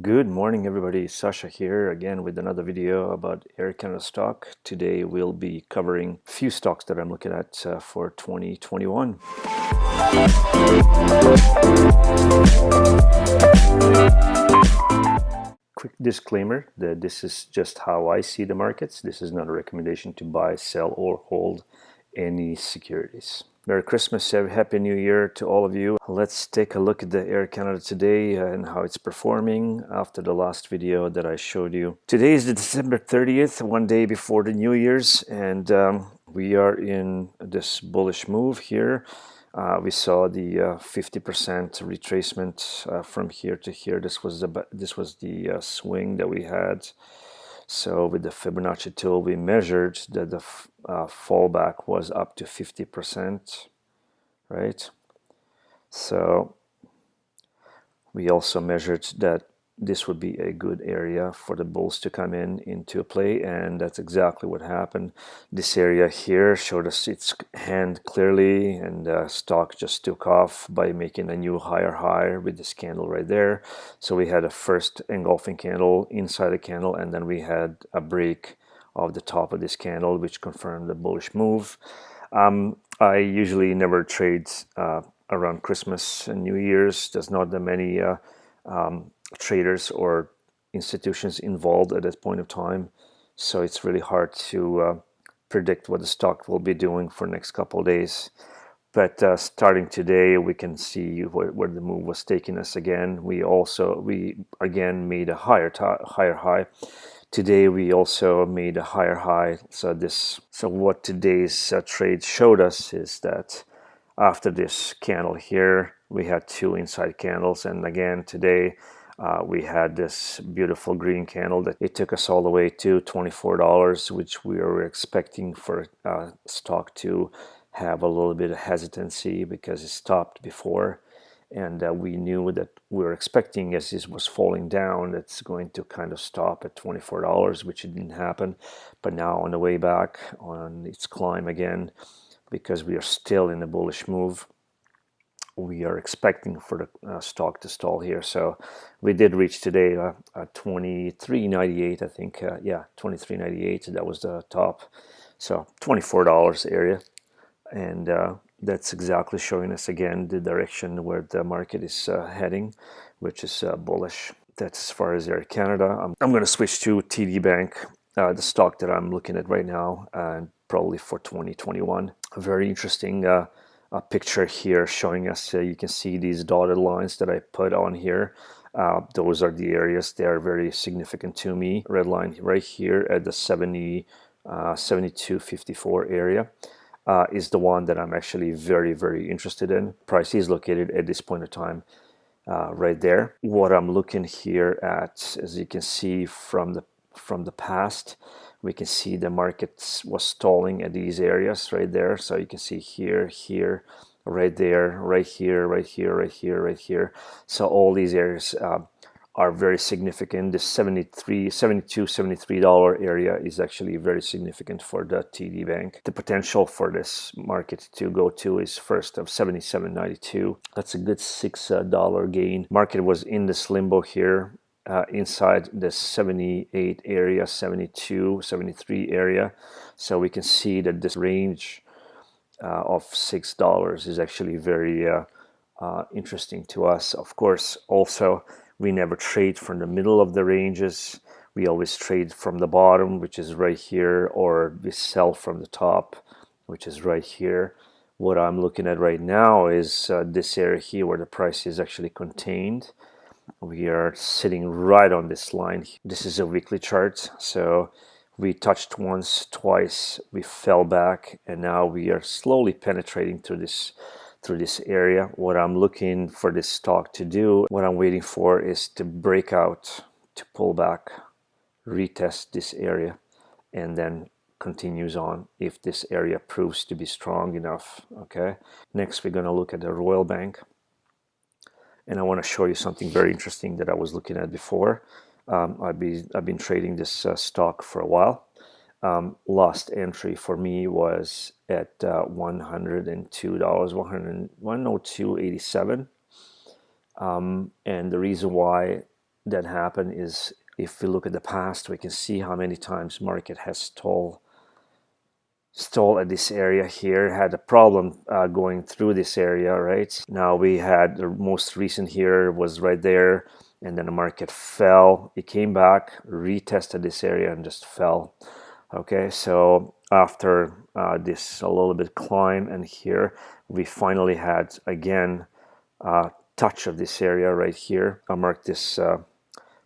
Good morning, everybody. Sasha here again with another video about AirCanada Stock. Today we'll be covering a few stocks that I'm looking at for 2021. Quick disclaimer that this is just how I see the markets. This is not a recommendation to buy, sell, or hold any securities. Merry Christmas, Happy New Year to all of you. Let's take a look at the AirCanada today and how it's performing after the last video that I showed you. Today is the December 30th, one day before the New Year's, and we are in this bullish move here. We saw the 50% retracement from here to here. This was the swing that we had. So with the Fibonacci tool, we measured that the fallback was up to 50%, right? So we also measured that this would be a good area for the bulls to come into play, and that's exactly what happened. This area here showed us its hand clearly, and stock just took off by making a new higher high with this candle right there. So we had a first engulfing candle inside the candle, and then we had a break of the top of this candle, which confirmed the bullish move. I usually never trade around Christmas and New Year's. There's not that many traders or institutions involved at that point of time, so it's really hard to predict what the stock will be doing for the next couple of days. But starting today, we can see where the move was taking us again. We again made a higher high. Today we also made a higher high. So what today's trade showed us is that after this candle here, we had two inside candles, and again today we had this beautiful green candle that it took us all the way to $24, which we were expecting for stock to have a little bit of hesitancy because it stopped before, and we knew that we were expecting, as this was falling down, it's going to kind of stop at $24, which it didn't happen. But now on the way back on its climb again, because we are still in a bullish move, we are expecting for the stock to stall here. So we did reach today 23.98, I think. Yeah, 23.98. That was the top. So $24 area, and that's exactly showing us again the direction where the market is heading, which is bullish. That's as far as AirCanada. I'm going to switch to TD Bank, the stock that I'm looking at right now, and probably for 2021. A very interesting picture here showing us, you can see these dotted lines that I put on here. Those are the areas that are very significant to me. Red line right here at the 72.54 area is the one that I'm actually very interested in. Price is located at this point of time right there. What I'm looking here at, as you can see from the past, we can see the market was stalling at these areas right there. So you can see here, right there, right here, right here, right here, right here. So all these areas are very significant. The $73 area is actually very significant for the TD Bank. The potential for this market to go to is first of 77.92. That's a good $6 gain. Market was in this limbo here. Inside the 78 area, 72, 73 area. So we can see that this range of $6 is actually very interesting to us. Of course, also, we never trade from the middle of the ranges. We always trade from the bottom, which is right here, or we sell from the top, which is right here. What I'm looking at right now is this area here where the price is actually contained. We are sitting right on this line. This is a weekly chart, so we touched once, twice, we fell back, and now we are slowly penetrating through this area. What I'm looking for this stock to do, what I'm waiting for, is to break out, to pull back, retest this area, and then continues on if this area proves to be strong enough. Okay, next we're going to look at the Royal Bank. And I want to show you something very interesting that I was looking at before. I've been trading this stock for a while. Last entry for me was at $102, 102.87. And the reason why that happen is, if we look at the past, we can see how many times market has stalled at this area here, had a problem going through this area. Right now we had the most recent here was right there, and then the market fell. It came back, retested this area, and just fell. Okay, so after this a little bit climb, and here we finally had again touch of this area right here. I marked this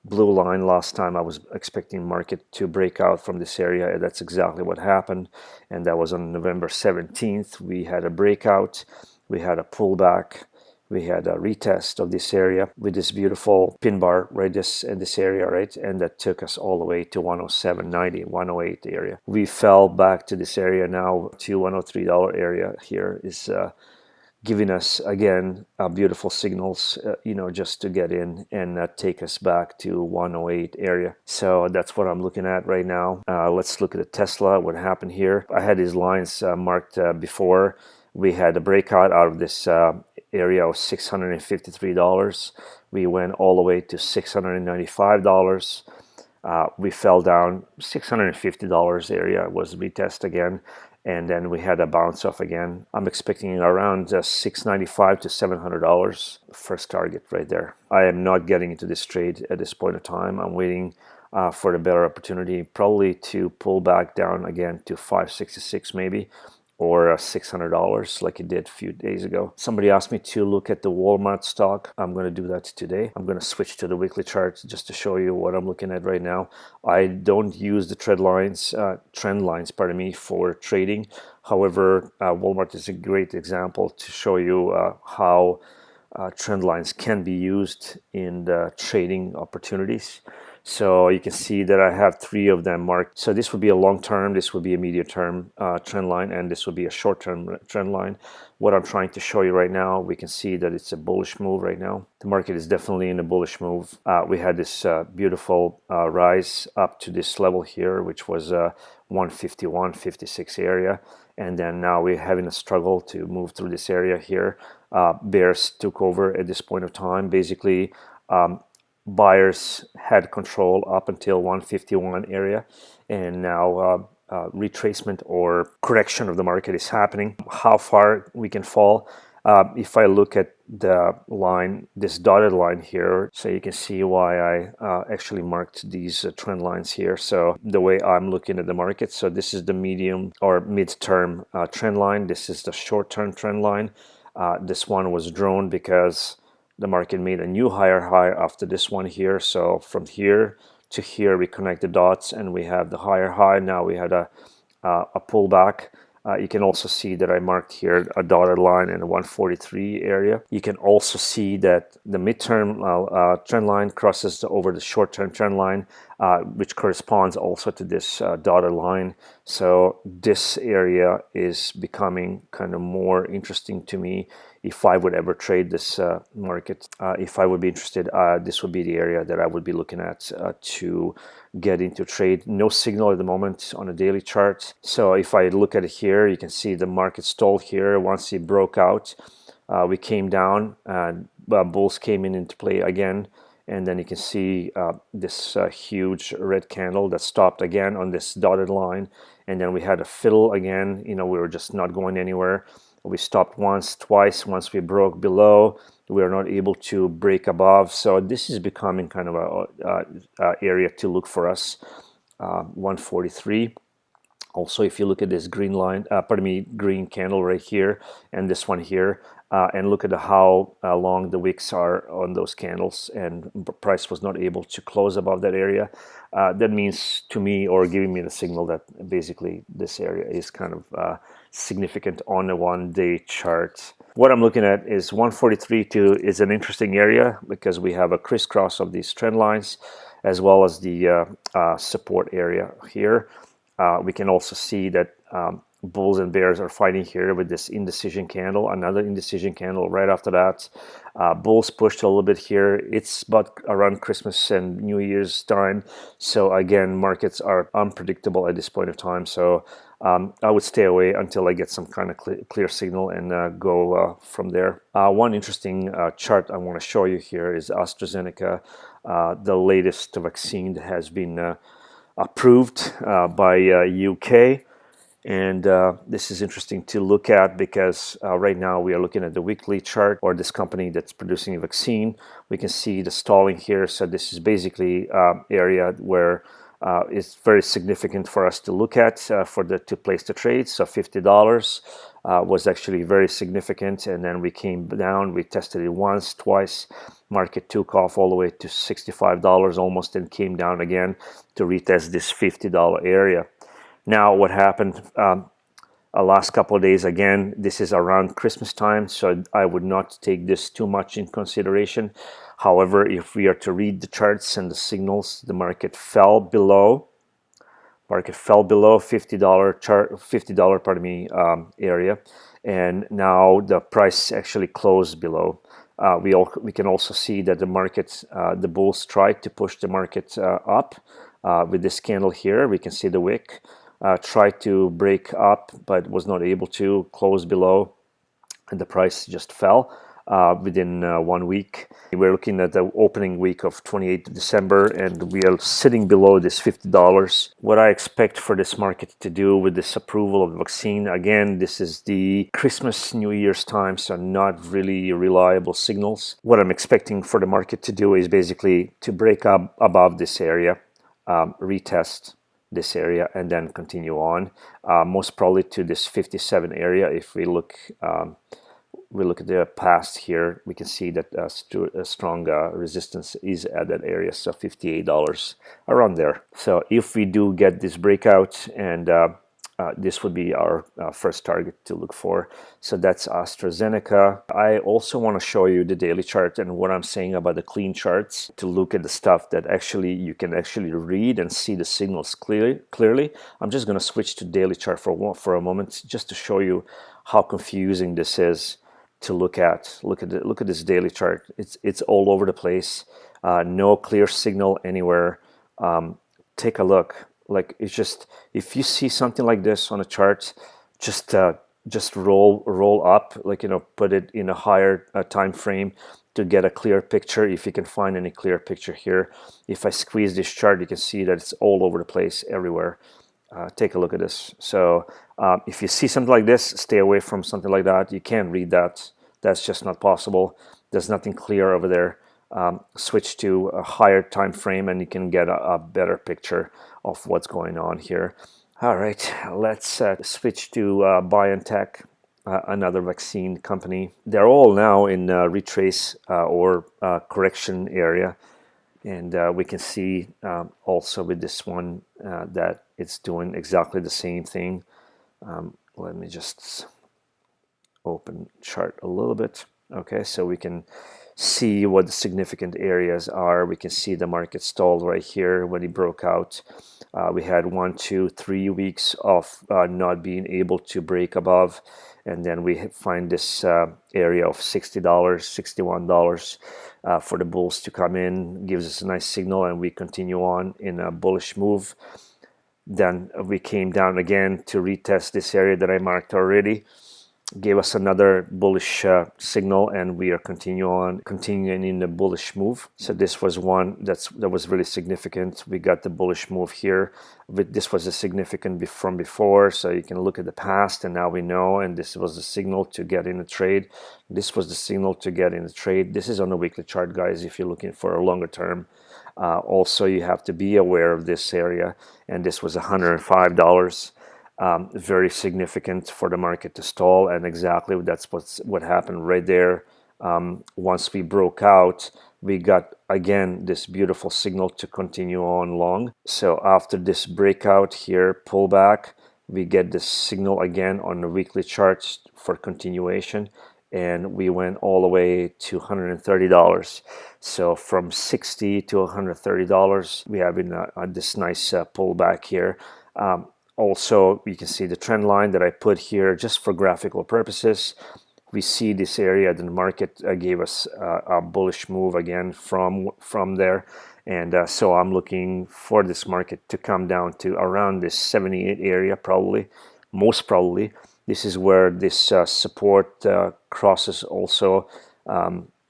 blue line last time. I was expecting market to break out from this area. That's exactly what happened, and that was on November 17th. We had a breakout, we had a pullback, we had a retest of this area with this beautiful pin bar right in this area, right, and that took us all the way to 107.90, 108 area. We fell back to this area now, to $103 area. Here is giving us again beautiful signals, just to get in and take us back to 108 area. So that's what I'm looking at right now. Let's look at the Tesla. What happened here? I had these lines marked before. We had a breakout out of this area of $653. We went all the way to $695. We fell down. $650 area was retest again, and then we had a bounce off again. I'm expecting around $695 to $700 first target right there. I am not getting into this trade at this point of time. I'm waiting for the better opportunity, probably to pull back down again to 566 maybe, or $600 like it did a few days ago. Somebody asked me to look at the Walmart stock. I'm going to do that today. I'm going to switch to the weekly chart just to show you what I'm looking at right now. I don't use the trend lines, for trading. However, Walmart is a great example to show you how trend lines can be used in the trading opportunities. So you can see that I have 3 of them marked. So this would be a long term, this would be a medium term trend line, and this would be a short term trend line. What I'm trying to show you right now, we can see that it's a bullish move right now. The market is definitely in a bullish move. We had this beautiful rise up to this level here, which was 151.56 area. And then now we're having a struggle to move through this area here. Bears took over at this point of time. Basically, buyers had control up until 151 area, and now retracement or correction of the market is happening. How far we can fall, if I look at the line, this dotted line here, so you can see why I actually marked these trend lines here. So the way I'm looking at the market, so this is the medium or mid-term trend line, this is the short-term trend line. This one was drawn because the market made a new higher high after this one here. So from here to here, we connect the dots and we have the higher high. Now we had a pullback. You can also see that I marked here a dotted line in the 143 area. You can also see that the midterm trend line crosses over the short-term trend line, which corresponds also to this dotted line. So this area is becoming kind of more interesting to me. If I would ever trade this market, if I would be interested, this would be the area that I would be looking at to get into trade. No signal at the moment on a daily chart. So if I look at it here, you can see the market stalled here. Once it broke out, we came down and bulls came into play again. And then you can see this huge red candle that stopped again on this dotted line. And then we had a fiddle again. We were just not going anywhere. We stopped once, twice. Once we broke below, we are not able to break above. So this is becoming kind of a area to look for us. 143. Also, if you look at this green line, green candle right here, and this one here, and look at how long the wicks are on those candles, and price was not able to close above that area. That means to me, or giving me the signal, that basically this area is kind of significant on a one-day chart. What I'm looking at is 143.2 is an interesting area because we have a crisscross of these trend lines, as well as the support area here. We can also see that bulls and bears are fighting here with this indecision candle, another indecision candle right after that. Bulls pushed a little bit here. It's about around Christmas and New Year's time. So again, markets are unpredictable at this point of time. So I would stay away until I get some kind of clear signal and go from there. One interesting chart I want to show you here is AstraZeneca. the latest vaccine that has been approved by UK. And this is interesting to look at because right now we are looking at the weekly chart or this company that's producing a vaccine. We can see the stalling here. So this is basically area where it's very significant for us to look at to place the trade. So $50 was actually very significant, and then we came down. We tested it once, twice. Market took off all the way to $65 almost, and came down again to retest this $50 area. Now, what happened last couple of days, again, this is around Christmas time, so I would not take this too much in consideration. However, if we are to read the charts and the signals, the market fell below $50 pardon me, area, and now the price actually closed below. We can also see that the market, the bulls tried to push the market up with this candle here. We can see the wick. Tried to break up but was not able to, close below, and the price just fell within 1 week. We're looking at the opening week of 28th of December, and we are sitting below this $50. What I expect for this market to do with this approval of the vaccine, again, this is the Christmas, New Year's time, so not really reliable signals. What I'm expecting for the market to do is basically to break up above this area, retest this area, and then continue on, most probably to this 57 area. If we look at the past here, we can see that a strong resistance is at that area, so $58 around there. So if we do get this breakout, and this would be our first target to look for. So that's AstraZeneca. I also want to show you the daily chart and what I'm saying about the clean charts, to look at the stuff that actually you can actually read and see the signals clearly. I'm just going to switch to daily chart for a moment, just to show you how confusing this is to look at. Look at this daily chart. It's all over the place. No clear signal anywhere. Take a look. Like, it's just, if you see something like this on a chart, just roll up, like, put it in a higher time frame to get a clear picture, if you can find any clear picture here. If I squeeze this chart, you can see that it's all over the place, everywhere. Take a look at this. So if you see something like this, stay away from something like that. You can't read that. That's just not possible. There's nothing clear over there. Switch to a higher time frame, and you can get a better picture of what's going on here. All right, let's switch to BioNTech, another vaccine company. They're all now in retrace or correction area, and we can see also with this one that it's doing exactly the same thing. Let me just open chart a little bit. Okay, so we can see what the significant areas are. We can see the market stalled right here when it broke out. We had 1, 2, 3 weeks of not being able to break above, and then we find this area of $60, $61 for the bulls to come in. Gives us a nice signal, and we continue on in a bullish move. Then we came down again to retest this area that I marked already. Gave us another bullish signal, and we are continuing in the bullish move. So this was one that was really significant. We got the bullish move here. This was a significant from before, so you can look at the past, and now we know, and this was the signal to get in the trade. This was the signal to get in the trade. This is on the weekly chart, guys, if you're looking for a longer term. Also, you have to be aware of this area, and this was $105. Very significant for the market to stall, and exactly that's what happened right there. Once we broke out, we got again this beautiful signal to continue on long. So after this breakout here, pullback, we get this signal again on the weekly charts for continuation, and we went all the way to $130. So from $60 to $130, we have this nice pullback here. Also, you can see the trend line that I put here just for graphical purposes. We see this area, the market gave us a bullish move again from there. And so I'm looking for this market to come down to around this 78 area, probably, most probably. This is where this support crosses also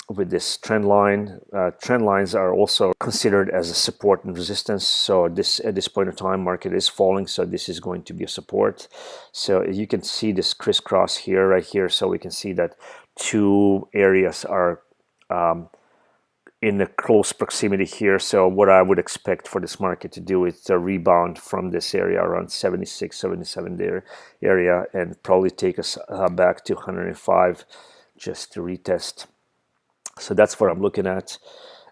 with this trend line. Trend lines are also considered as a support and resistance. So this at this point in time, market is falling. So this is going to be a support. So you can see this crisscross here, right here. So we can see that two areas are in a close proximity here. So what I would expect for this market to do is a rebound from this area around 76, 77 there area, and probably take us back to 105 just to retest. So that's what I'm looking at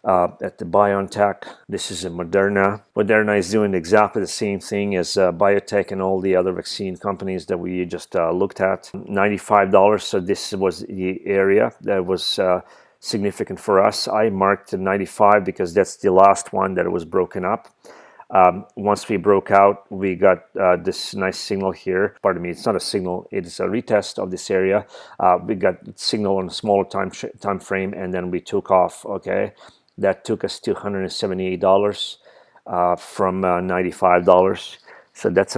the BioNTech. This is a Moderna. Moderna is doing exactly the same thing as BioNTech and all the other vaccine companies that we just looked at. $95. So this was the area that was significant for us. I marked 95 because that's the last one that was broken up. Once we broke out, we got this nice signal here. Pardon me, it's not a signal, it's a retest of this area. We got signal on a smaller time frame, and then we took off. Okay, that took us to $178 from $95. So that's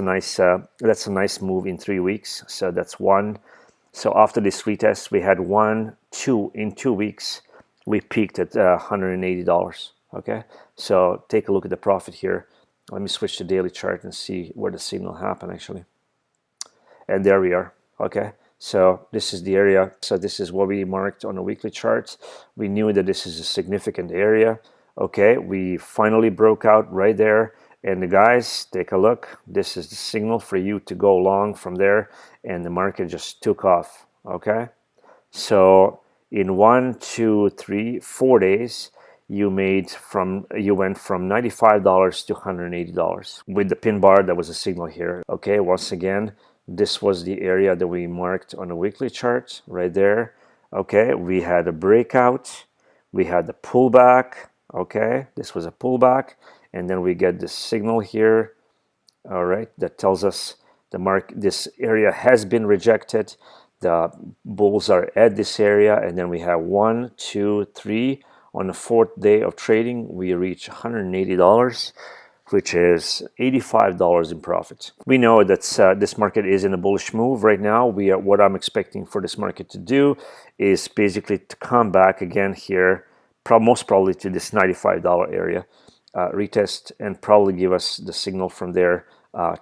a nice move in 3 weeks. So that's one. So after this retest, we had in 2 weeks, we peaked at $180. Okay, so take a look at the profit here. Let me switch to daily chart and see where the signal happened actually. And there we are. Okay, so this is the area. So this is what we marked on a weekly chart. We knew that this is a significant area. Okay, we finally broke out right there. And the guys, take a look. This is the signal for you to go long from there. And the market just took off. Okay, so in 1, 2, 3, 4 days, you went from $95 to $180 with the pin bar. That was a signal here. Okay, once again, this was the area that we marked on a weekly chart right there. Okay, we had a breakout, we had the pullback. Okay, this was a pullback, and then we get this signal here. All right, that tells us this area has been rejected. The bulls are at this area, and then we have 1, 2, 3. On the 4th day of trading, we reach $180, which is $85 in profit. We know that this market is in a bullish move right now. What I'm expecting for this market to do is basically to come back again here, most probably to this $95 area, retest, and probably give us the signal from there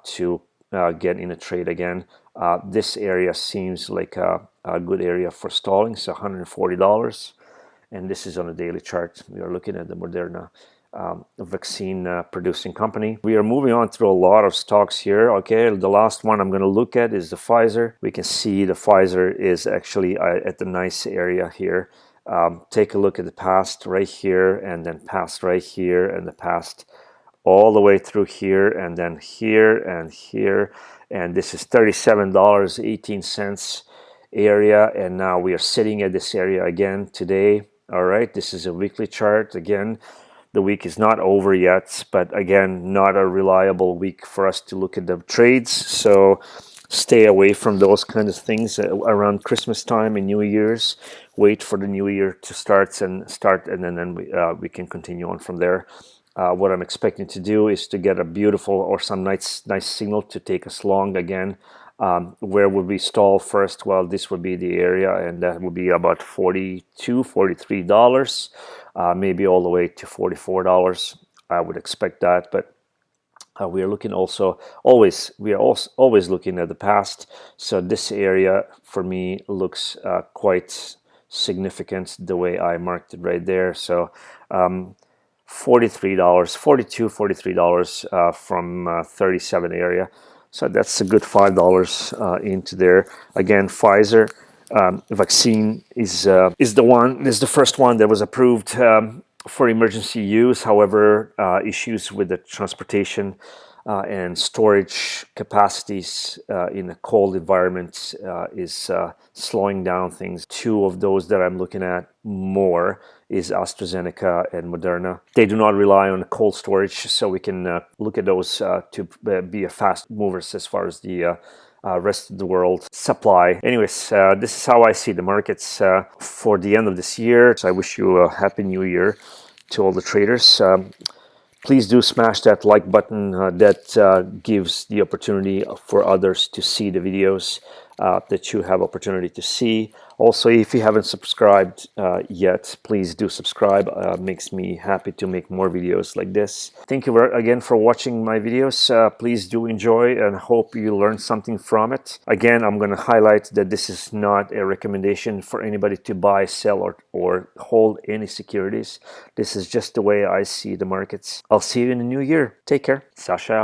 to get in a trade again. This area seems like a good area for stalling, so $140. And this is on a daily chart. We are looking at the Moderna vaccine producing company. We are moving on through a lot of stocks here. Okay, the last one I'm going to look at is the Pfizer. We can see the Pfizer is actually at the nice area here. Take a look at the past right here, and then past right here, and the past all the way through here, and then here and here. And this is $37.18 area, and now we are sitting at this area again today. All right, this is a weekly chart. Again, the week is not over yet, but again, not a reliable week for us to look at the trades. So stay away from those kind of things around Christmas time and New Year's. Wait for the new year to start, and then we can continue on from there. What I'm expecting to do is to get a beautiful or some nice signal to take us long again. Where would we stall first? Well, this would be the area, and that would be about $42, $43, maybe all the way to $44. I would expect that, but we are looking always looking at the past. So this area for me looks quite significant the way I marked it right there. So $43, $43 from 37 area. So that's a good $5 into there. Again, Pfizer vaccine is the first one that was approved for emergency use. However, issues with the transportation and storage capacities in a cold environment is slowing down things. Two of those that I'm looking at more is AstraZeneca and Moderna. They do not rely on cold storage, so we can look at those to be a fast movers as far as the rest of the world supply. Anyways, this is how I see the markets for the end of this year. So I wish you a happy new year to all the traders. Please do smash that like button. That gives the opportunity for others to see the videos. that you have opportunity to see. Also, if you haven't subscribed yet, please do subscribe. Makes me happy to make more videos like this. Thank you again for watching my videos. Please do enjoy and hope you learned something from it. Again, I'm going to highlight that this is not a recommendation for anybody to buy, sell, or hold any securities. This is just the way I see the markets. I'll see you in the new year. Take care. Sasha out.